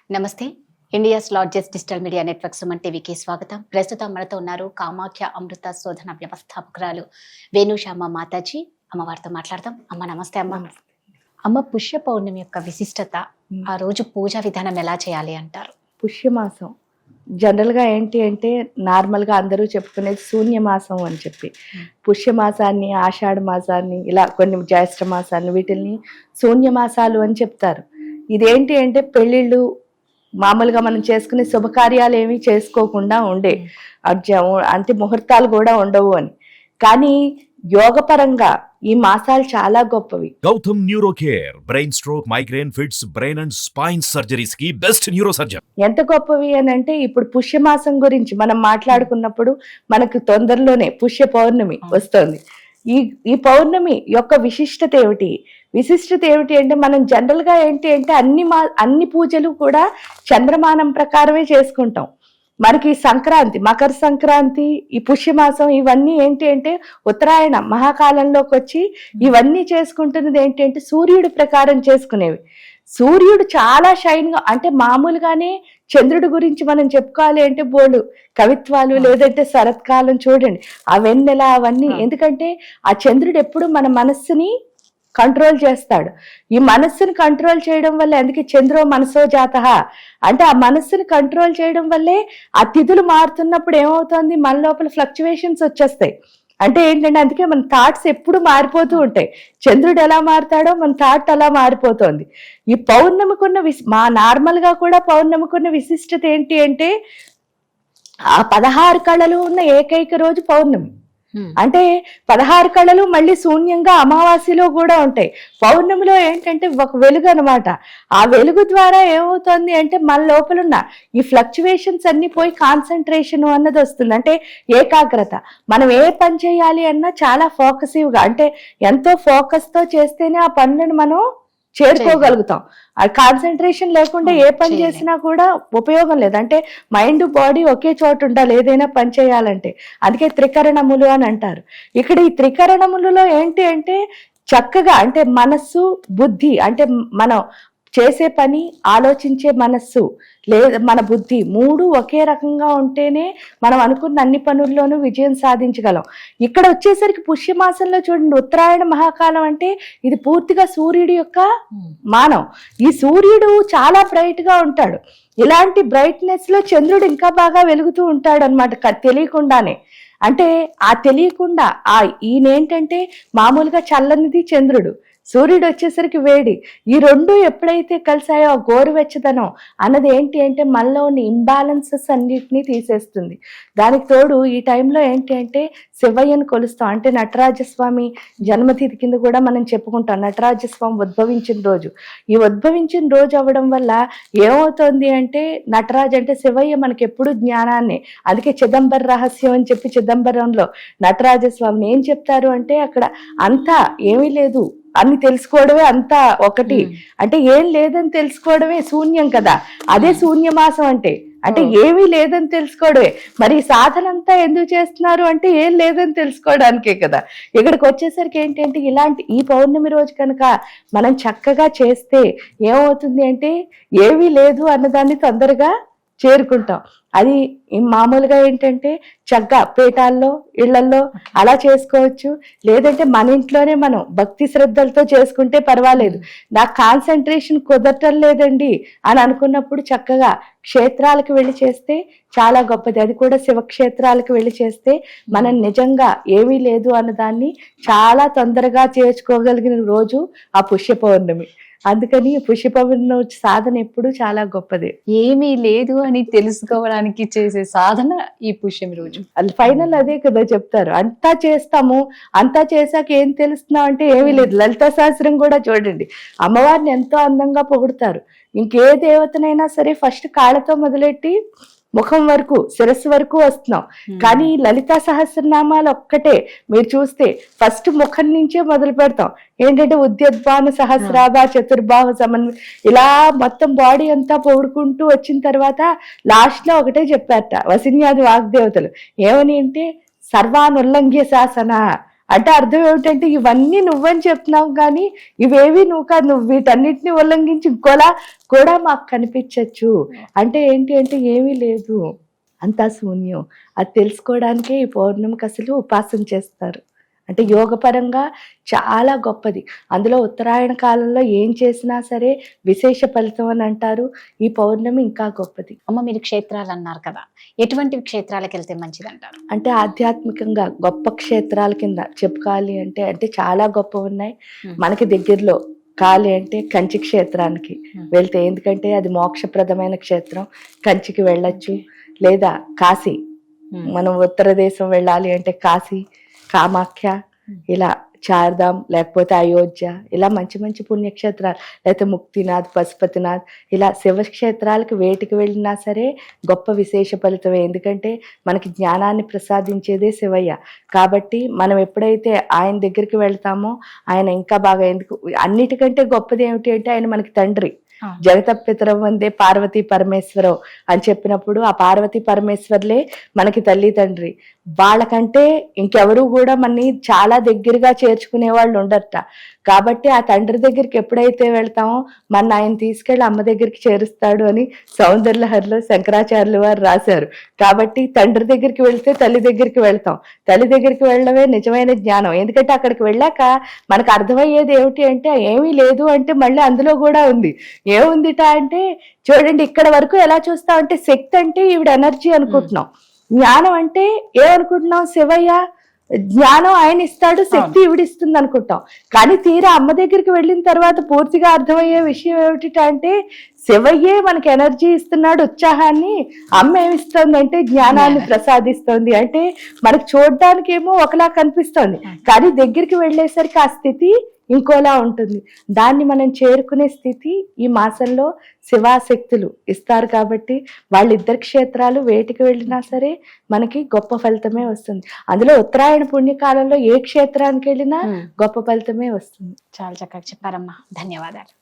నమస్తే. India's largest digital media network Suman టీవీకి స్వాగతం. ప్రస్తుతం మనతో ఉన్నారు కామాఖ్య అమృత శోధన వ్యవస్థాపకురాలు వేణుశ్యామ మాతాజీ. అమ్మవారితో మాట్లాడదాం. అమ్మ నమస్తే. అమ్మ పుష్య పౌర్ణమి యొక్క విశిష్టత, ఆ రోజు పూజా విధానం ఎలా చేయాలి అంటారు? పుష్యమాసం జనరల్గా ఏంటి అంటే నార్మల్గా అందరూ చెప్పుకునేది శూన్యమాసం అని చెప్పి, పుష్యమాసాన్ని, ఆషాఢ మాసాన్ని, ఇలా కొన్ని జ్యేష్ఠ మాసాన్ని, వీటిల్ని శూన్యమాసాలు అని చెప్తారు. ఇదేంటి అంటే పెళ్ళిళ్ళు మామూలుగా మనం చేసుకునే శుభకార్యాలు ఏమీ చేసుకోకుండా ఉండే అంటే ముహూర్తాలు కూడా ఉండవు అని. కానీ యోగపరంగా ఈ మాసాలు చాలా గొప్పవి. Gautam neuro care, brain stroke, migraine, fits, brain and spine surgeries కి బెస్ట్ న్యూరో సర్జన్. ఎంత గొప్పవి అని అంటే, ఇప్పుడు పుష్యమాసం గురించి మనం మాట్లాడుకున్నప్పుడు మనకు తొందరలోనే పుష్య పౌర్ణమి వస్తుంది. ఈ పౌర్ణమి యొక్క విశిష్టత ఏమిటి అంటే, మనం జనరల్ గా ఏంటి అంటే అన్ని పూజలు కూడా చంద్రమానం ప్రకారమే చేసుకుంటాం. మనకి సంక్రాంతి, మకర సంక్రాంతి, ఈ పుష్యమాసం, ఇవన్నీ ఏంటి అంటే ఉత్తరాయణ మహాకాలంలోకి వచ్చి ఇవన్నీ చేసుకుంటున్నది ఏంటి అంటే సూర్యుడి ప్రకారం చేసుకునేవి. సూర్యుడు చాలా షైన్ గా, అంటే మామూలుగానే చంద్రుడి గురించి మనం చెప్పుకోవాలి అంటే బోళ్ళు కవిత్వాలు, లేదంటే శరత్కాలం చూడండి, ఆ వెన్నెల, అవన్నీ. ఎందుకంటే ఆ చంద్రుడు ఎప్పుడు మన మనస్సుని కంట్రోల్ చేస్తాడు. ఈ మనస్సుని కంట్రోల్ చేయడం వల్ల, అందుకే చంద్రో మనసో జాతః అంటే ఆ మనస్సుని కంట్రోల్ చేయడం వల్లే ఆ తిథులు మారుతున్నప్పుడు ఏమవుతుంది, మన లోపల ఫ్లక్చువేషన్స్ వచ్చేస్తాయి. అంటే ఏంటంటే అందుకే మన థాట్స్ ఎప్పుడు మారిపోతూ ఉంటాయి. చంద్రుడు ఎలా మారుతాడో మన థాట్ అలా మారిపోతుంది. ఈ పౌర్ణమికున్న నార్మల్గా కూడా పౌర్ణమికున్న విశిష్టత ఏంటి అంటే, ఆ 16 కళలు ఉన్న ఏకైక రోజు పౌర్ణమి. అంటే 16 కళలు మళ్ళీ శూన్యంగా అమావాస్యలో కూడా ఉంటాయి. పౌర్ణమిలో ఏంటంటే ఒక వెలుగు అనమాట. ఆ వెలుగు ద్వారా ఏమవుతుంది అంటే మన లోపలున్న ఈ ఫ్లక్చువేషన్స్ అన్ని పోయి కాన్సన్ట్రేషన్ అన్నది వస్తుంది. అంటే ఏకాగ్రత. మనం ఏ పని చేయాలి అన్నా చాలా ఫోకసివ్గా, అంటే ఎంతో ఫోకస్ తో చేస్తేనే ఆ పనులను మనం చేరుకోగలుగుతాం. ఆ కాన్సన్ట్రేషన్ లేకుండా ఏ పని చేసినా కూడా ఉపయోగం లేదు. అంటే మైండ్, బాడీ ఒకే చోట ఉండాలి ఏదైనా పని చేయాలంటే. అందుకే త్రికరణములు అని అంటారు. ఇక్కడ ఈ త్రికరణములలో ఏంటి అంటే చక్కగా, అంటే మనస్సు, బుద్ధి, అంటే మనం చేసే పని, ఆలోచించే మనస్సు, లేదా మన బుద్ధి, మూడు ఒకే రకంగా ఉంటేనే మనం అనుకున్న అన్ని పనుల్లోనూ విజయం సాధించగలం. ఇక్కడ వచ్చేసరికి పుష్యమాసంలో చూడండి, ఉత్తరాయణ మహాకాలం అంటే ఇది పూర్తిగా సూర్యుడి యొక్క మానం. ఈ సూర్యుడు చాలా బ్రైట్ గా ఉంటాడు. ఇలాంటి బ్రైట్నెస్ లో చంద్రుడు ఇంకా బాగా వెలుగుతూ ఉంటాడు అనమాట, తెలియకుండానే. అంటే ఆ తెలియకుండా ఈయనేంటంటే మామూలుగా చల్లనిది చంద్రుడు, సూర్యుడు వచ్చేసరికి వేడి. ఈ రెండు ఎప్పుడైతే కలిసాయో ఆ గోరువెచ్చదనం అన్నది ఏంటి అంటే మనలో ఉన్న ఇంబ్యాలెన్సెస్ అన్నిటినీ తీసేస్తుంది. దానికి తోడు ఈ టైంలో ఏంటి అంటే శివయ్యను కొలుస్తాం. అంటే నటరాజస్వామి జన్మతిథి కింద కూడా మనం చెప్పుకుంటాం. నటరాజస్వామి ఉద్భవించిన రోజు. ఈ ఉద్భవించిన రోజు అవ్వడం వల్ల ఏమవుతుంది అంటే, నటరాజు అంటే శివయ్య మనకి ఎప్పుడు జ్ఞానాన్ని, అందుకే చిదంబర రహస్యం అని చెప్పి చిదంబరంలో నటరాజస్వామిని ఏం చెప్తారు అంటే, అక్కడ అంతా ఏమీ లేదు అని తెలుసుకోవడమే అంతా ఒకటి. అంటే ఏం లేదని తెలుసుకోవడమే శూన్యం కదా, అదే శూన్యమాసం అంటే. అంటే ఏమీ లేదని తెలుసుకోవడమే. మరి సాధన అంతా ఎందుకు చేస్తున్నారు అంటే ఏం లేదని తెలుసుకోవడానికే కదా. ఇక్కడికి వచ్చేసరికి ఏంటంటే ఈ పౌర్ణమి రోజు కనుక మనం చక్కగా చేస్తే ఏమవుతుంది అంటే ఏమీ లేదు అన్నదాన్ని తొందరగా చేరుకుంటాం. అది మామూలుగా ఏంటంటే చక్కగా పీఠాల్లో, ఇళ్లలో అలా చేసుకోవచ్చు. లేదంటే మన ఇంట్లోనే మనం భక్తి శ్రద్ధలతో చేసుకుంటే పర్వాలేదు. నాకు కాన్సన్ట్రేషన్ కుదరటం లేదండి అని అనుకున్నప్పుడు చక్కగా క్షేత్రాలకు వెళ్ళి చేస్తే చాలా గొప్పది. అది కూడా శివక్షేత్రాలకు వెళ్ళి చేస్తే మనం నిజంగా ఏమీ లేదు అన్నదాన్ని చాలా తొందరగా చేర్చుకోగలిగిన రోజు ఆ పుష్య పౌర్ణమి. అందుకని పుష్య పౌర్ణమి సాధన ఎప్పుడు చాలా గొప్పది. ఏమీ లేదు అని తెలుసుకోవడానికి చేసే సాధన ఈ పుష్యమి రోజు. ఫైనల్ అదే కదా చెప్తారు. అంతా చేస్తాము, అంతా చేశాక ఏం తెలుస్తున్నాం అంటే ఏమీ లేదు. లలితా సహస్రం కూడా చూడండి, అమ్మవారిని ఎంతో అందంగా పొగుడుతారు. ఇంకే దేవతనైనా సరే ఫస్ట్ కాళ్ళతో మొదలెట్టి ముఖం వరకు, శిరస్సు వరకు వస్తున్నాం. కానీ లలితా సహస్రనామాలు ఒక్కటే మీరు చూస్తే ఫస్ట్ ముఖం నుంచే మొదలు పెడతాం. ఏంటంటే ఉద్యద్భాను సహస్రాభ చతుర్భావ సమన్వయ, ఇలా మొత్తం బాడీ అంతా పొగుడుకుంటూ వచ్చిన తర్వాత లాస్ట్ లో ఒకటే చెప్పారట వసిన్యాది వాగ్దేవతలు. ఏమని అంటే సర్వానుల్లంఘ్య శాసన అంటే అర్థం ఏమిటంటే ఇవన్నీ నువ్వని చెప్తున్నావు కానీ ఇవేవి నువ్వు కాదు, నువ్వు వీటన్నిటిని ఉల్లంఘించి ఇంకోలా కూడా మాకు కనిపించచ్చు. అంటే ఏంటి అంటే ఏమీ లేదు, అంతా శూన్యం. అది తెలుసుకోవడానికే ఈ పౌర్ణమికి అసలు ఉపాసన చేస్తారు. అంటే యోగపరంగా చాలా గొప్పది. అందులో ఉత్తరాయణ కాలంలో ఏం చేసినా సరే విశేష ఫలితం అని అంటారు. ఈ పౌర్ణమి ఇంకా గొప్పది. అమ్మ, మీరు క్షేత్రాలు అన్నారు కదా, ఎటువంటి క్షేత్రాలకు వెళ్తే మంచిది అంటారు? అంటే ఆధ్యాత్మికంగా గొప్ప క్షేత్రాల కింద చెప్పుకోవాలి అంటే అంటే చాలా గొప్ప ఉన్నాయి. మనకి దగ్గరలో కాలి అంటే కంచి క్షేత్రానికి వెళ్తే, ఎందుకంటే అది మోక్షప్రదమైన క్షేత్రం, కంచికి వెళ్ళొచ్చు. లేదా కాశీ, మనం ఉత్తర దేశం వెళ్ళాలి అంటే కాశీ, కామాఖ్య, ఇలా చార్ధామ్, లేకపోతే అయోధ్య, ఇలా మంచి మంచి పుణ్యక్షేత్రాలు, లేకపోతే ముక్తినాథ్, పశుపతినాథ్, ఇలా శివక్షేత్రాలకు వేటికి వెళ్ళినా సరే గొప్ప విశేష ఫలితమే. ఎందుకంటే మనకి జ్ఞానాన్ని ప్రసాదించేదే శివయ్య. కాబట్టి మనం ఎప్పుడైతే ఆయన దగ్గరికి వెళ్తామో ఆయన ఇంకా బాగా, ఎందుకు అన్నిటికంటే గొప్పది ఏమిటి అంటే ఆయన మనకి తండ్రి. జగత పితరం వందే పార్వతీ పరమేశ్వరం అని చెప్పినప్పుడు ఆ పార్వతీ పరమేశ్వర్లే మనకి తల్లి తండ్రి. వాళ్ళకంటే ఇంకెవరు కూడా మనని చాలా దగ్గరగా చేర్చుకునే వాళ్ళు ఉండరట. కాబట్టి ఆ తండ్రి దగ్గరికి ఎప్పుడైతే వెళ్తామో మన ఆయన తీసుకెళ్లి అమ్మ దగ్గరికి చేరుస్తాడు అని సౌందర్యలహరిలో శంకరాచార్యులు వారు రాశారు. కాబట్టి తండ్రి దగ్గరికి వెళ్తే తల్లి దగ్గరికి వెళ్తాం, తల్లి దగ్గరికి వెళ్ళడమే నిజమైన జ్ఞానం. ఎందుకంటే అక్కడికి వెళ్ళాక మనకు అర్థమయ్యేది ఏమిటి అంటే ఏమీ లేదు అంటే మళ్ళీ అందులో కూడా ఉంది. ఏముందిట అంటే చూడండి, ఇక్కడ వరకు ఎలా చూస్తాం అంటే శక్తి అంటే ఈవిడ ఎనర్జీ అనుకుంటున్నాం, జ్ఞానం అంటే ఏమనుకుంటున్నాం, శివయ్య జ్ఞానం ఆయన ఇస్తాడు, శక్తి ఈవిడిస్తుంది అనుకుంటాం. కానీ తీరా అమ్మ దగ్గరికి వెళ్ళిన తర్వాత పూర్తిగా అర్థమయ్యే విషయం ఏమిటి అంటే శివయ్యే మనకి ఎనర్జీ ఇస్తున్నాడు, ఉత్సాహాన్ని. అమ్మ ఏమిస్తుంది అంటే జ్ఞానాన్ని ప్రసాదిస్తుంది. అంటే మనకు చూడడానికి ఏమో ఒకలా కనిపిస్తుంది, కానీ దగ్గరికి వెళ్ళేసరికి ఆ స్థితి ఇంకోలా ఉంటుంది. దాన్ని మనం చేరుకునే స్థితి ఈ మాసంలో శివాశక్తులు ఇస్తారు. కాబట్టి వాళ్ళిద్దరి క్షేత్రాలు వేటికి వెళ్ళినా సరే మనకి గొప్ప ఫలితమే వస్తుంది. అందులో ఉత్తరాయణ పుణ్యకాలంలో ఏ క్షేత్రానికి వెళ్ళినా గొప్ప ఫలితమే వస్తుంది. చాలా చక్కగా చెప్పారమ్మా, ధన్యవాదాలు.